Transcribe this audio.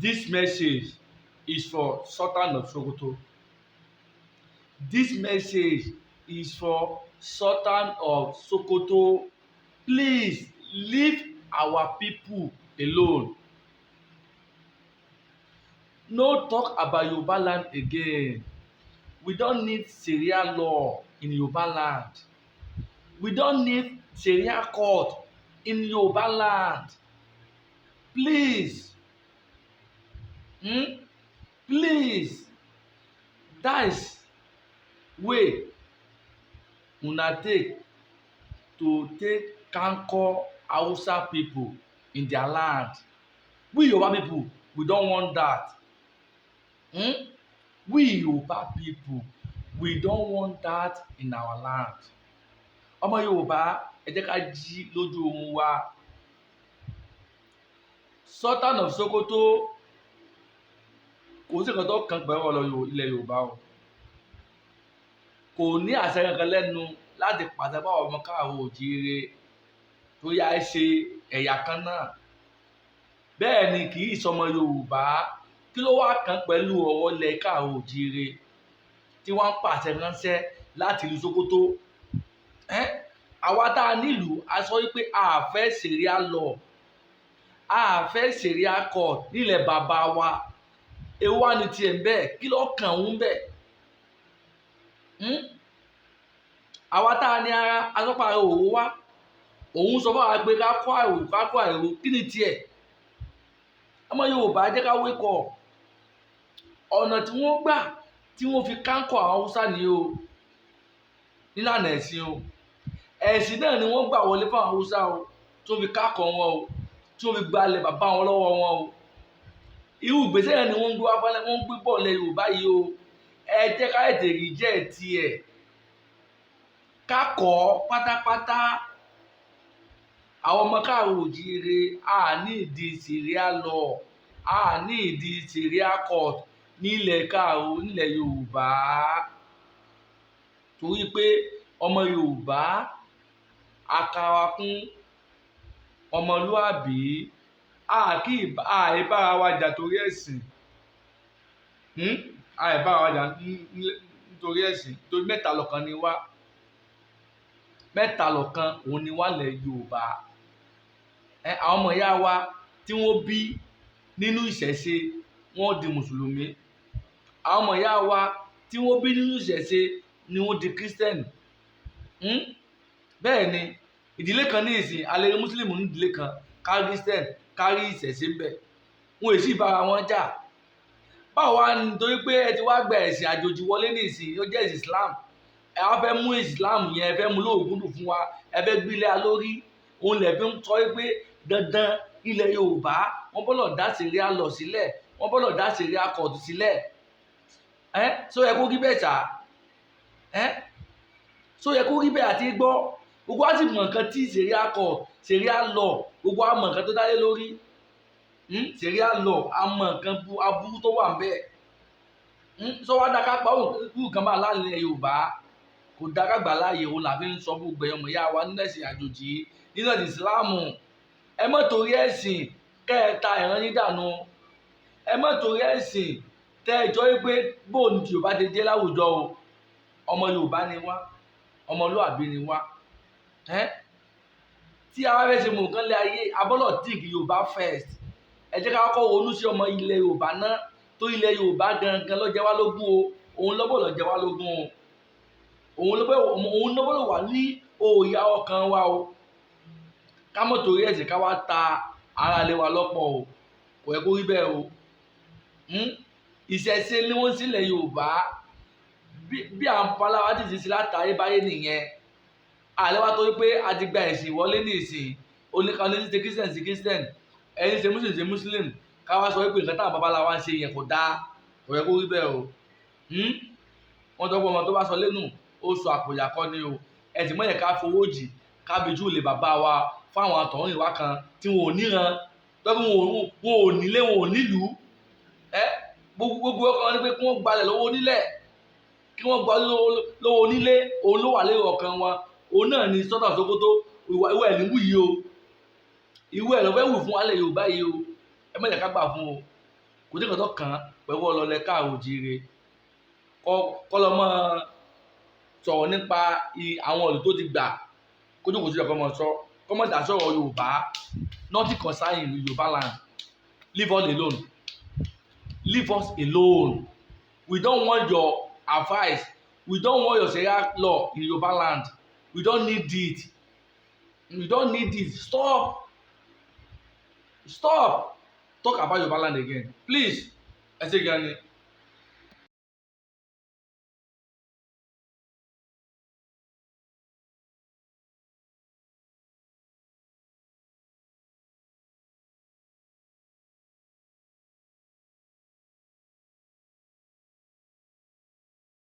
This message is for Sultan of Sokoto. This message is for Sultan of Sokoto. Please leave our people alone. No talk about Yoruba land again. We don't need Sharia law in Yoruba land. We don't need Sharia court in Yoruba land. Please. Please. That is way una take to take conquer Hausa people in their land. We Yoruba people, we don't want that. We Yoruba people, we don't want that in our land. Ọmọ Yorùbá, ẹ jẹ́ ká jí lójú oorun wa. Sultan of Sokoto kò sí nǹkan tó kàn pẹ̀lú ọ̀rọ̀ ilẹ̀ Yorùbá o. Kò ní àṣẹ kankan lẹ́nu láti pàṣẹ fáwọn ọmọ káàárọ̀ oòjíire tó yá ṣe ẹ̀yà kan náà. Bẹ́ẹ̀ ni kì í sọmọ Yorùbá. Kí ló wá kàn pẹ̀lú ọ̀rọ̀ ilẹ̀ káàárọ̀ oòjíire tí wọ́n ń pàṣẹ ránṣẹ́ láti ìlú Sokoto? Àwa tá a nílùú a sọ wípé a fẹ́ Sharia law, a fẹ́ Sharia court nílẹ̀ bàbá wa. Èwo wá ní tiẹ̀ ń bẹ́ẹ̀? Kí ló kàn ń bẹ́ẹ̀? Àwa tá a ní ara asọ́pá òwò wá, òun sọ fún wa pé ká kó àìrò kí ni tiẹ̀? Ọmọ Yorùbá jẹ́ ká wékọ̀. Ọ̀nà tí wọ́n gbà tí wọ́n fi kánkọ̀ àwọn Hausa ni o, nílànà ẹ̀sìn o. Ẹ̀sìn náà ni wọ́n gbà wọlé fún àwọn Hausa o, tó fi kákọ̀ wọn o, tó fi gbalẹ̀ bàbá wọn lọ́wọ́ wọn o. Irú ìgbésẹ̀ yẹn ni wọ́n ń gbé wá fẹ́lẹ́, wọ́n ń gbé bọ̀ lẹ̀ Yorùbá yìí o. Ẹ jẹ́ ká ètè rí jẹ́ tiẹ̀. Ká kọ́ pátápátá. Àwọn ọmọ káàárọ̀ oòjíire a ní ìdí Sharia law, a ní ìdí Sharia court nílẹ̀ káàárọ̀ nílẹ̀ Yorùbá. Torí pé ọmọ Yorùbá akara kún ọmọlúàbí, àìbára wa jà torí ẹ̀sìn. Àìbára wa jà nítorí ẹ̀sìn, torí mẹ́ta lọ́kan ni wá. Mẹ́ta lọ́kan òun ni wá lẹ̀ Yorùbá. Àwọn ọmọ ìyá wa tí wọ́n bí nínú ìṣẹ̀ṣe wọ́n di mùsùlùmí. Àwọn ọmọ ìyá wa tí wọ́n bí nínú ìṣẹ̀ṣe ni wọ́n di kírísítẹ́nì. Bẹ́ẹ̀ ni ìdílé kan ní ìsìn a lè rí mùsùlùmí ní ìdílé kan, kárí kírísítẹ́nì, kárí ìṣẹ̀ṣe ń bẹ. Wọn èsì bára wọn jà. Báwo wá nítorí pé ẹ ti wá gba ẹ̀sìn àjòjì wọlé ní ìsìn, ó jẹ́ ẹ̀sìn Islam. Ẹ wá fẹ́ mú Islam yẹn, ẹ fẹ́ mú lóògùn dùn fún wa, ẹ fẹ́ gbé ilé alórí. Òun lẹ̀ fi ń sọ pé dandan ilẹ̀ Yorùbá wọ́n gbọ́dọ̀ dá Sharia law sílẹ̀, wọ́n gbọ́dọ̀ dá Sharia court sílẹ̀. Ṣó yẹ kó rí bẹ́ẹ̀ ṣá? Ṣó yẹ kó rí bẹ́ẹ̀ àti gbọ́? Gbogbo wa sì mọ̀ nǹkan tí Sharia court, Sharia law, gbogbo wa mọ̀ nǹkan tó dálé lórí. Sharia law a mọ̀ nǹkan aburú tó wà ń bẹ́ẹ̀. Ṣó wá dáká pa òun nǹkan bá láàrin Yorùbá? Kò dáká gbà láàyè, òun làbí ń sọ gbogbo ẹ̀yọ́ ọmọ ìyá wa nínú ẹ̀sìn àjòjì, nínú ẹ̀sìn Ìsìláàmù. Ẹ má torí ẹ̀sìn kẹ́ẹ̀ta ìran yín dànù. Ẹ má torí ẹ̀sìn tẹ́ ẹ jọ wípé bóun tí Yorùbá ti dé láwùjọ o. Ọmọ Yorùbá ni wá, ọmọlúàbí ni wá. Tí a bá fẹ́ ṣe mọ̀ nǹkan lé ayé, a gbọ́dọ̀ think Yorùbá first. Ẹ jẹ́ ká kọ́kọ́ ronú sí ọmọ ilẹ̀ Yorùbá náà, tó ilẹ̀ Yorùbá gangan ló jẹ wá lógún o. Òun ló gbọ́dọ̀ jẹ wá lógún o. Òun ló gbọ́dọ̀ wà ní òòyà ọkàn wa o. Ká mọ̀ torí ẹ̀sìn ká wá ta ara lé wa lọ́pọ̀ o. Kò yẹ kó rí bẹ́ẹ̀ o. Ìṣẹ̀ṣe ni wọ́n sílẹ̀ Yorùbá. Bí àwọn paláwa ti ṣe látàrí báyé nìyẹn. Àlẹ́ wa torí pé a ti gba ẹ̀sìn wọlé ní ìsìn. Oníkan ní ṣe kírísítẹ̀n sí kírísítẹ̀n, ẹni ṣe mùsùlùmí sí mùsùlùmí. Ká wá sọ wípé nǹkan táwọn babaláwa ń ṣe yẹn kò dáa. Kò yẹ kó rí bẹ́ẹ̀ o. Wọ́n tọ́ pé ọmọ tó bá sọ lẹ́nu ó sọ àpòyà kọ́ ni o. Ẹ̀sìn mọ́ yẹn ká fowó jì ká bìjú lè bàbá wa fáwọn àtọ̀hún ìwá kan tí wọn ò níran, tọ́bí wọn ò nílé, wọn ò nílùú. Gbogbo ọkọ̀ wọn ni pé kí wọ́n gbalẹ̀ lọ́wọ́ onílẹ̀, kí wọ́n gba lọ́wọ́ onílé. Òun ló wà lérò ọkàn wọn. Òun náà ni Sultan of Sokoto ìwé ẹ̀ ní wù yìí o. Ìwé ẹ̀ ló fẹ́ wù fún alẹ́ Yorùbá yìí o. Ẹ má jẹ́ ká gbà fún o. kò sí nǹkan tó kàn án pẹ̀lú ọlọ́lẹ̀ káàró jíire kọ́ lọ mọ́ sọ̀rọ̀ nípa àwọn ìlú tó ti gbà kójú kò sí ọ̀kọ́ mọ́ sọ kọ́mọ́ dà sọ̀rọ̀ Yorùbá nothing concern ìlú Yorùbá land leave us alone leave us alone we don't want your advice we don't want your Sharia law in Yorùbá land we don't need it we don't need it stop talk about Yorùbá land again please ẹ ṣe gan ni.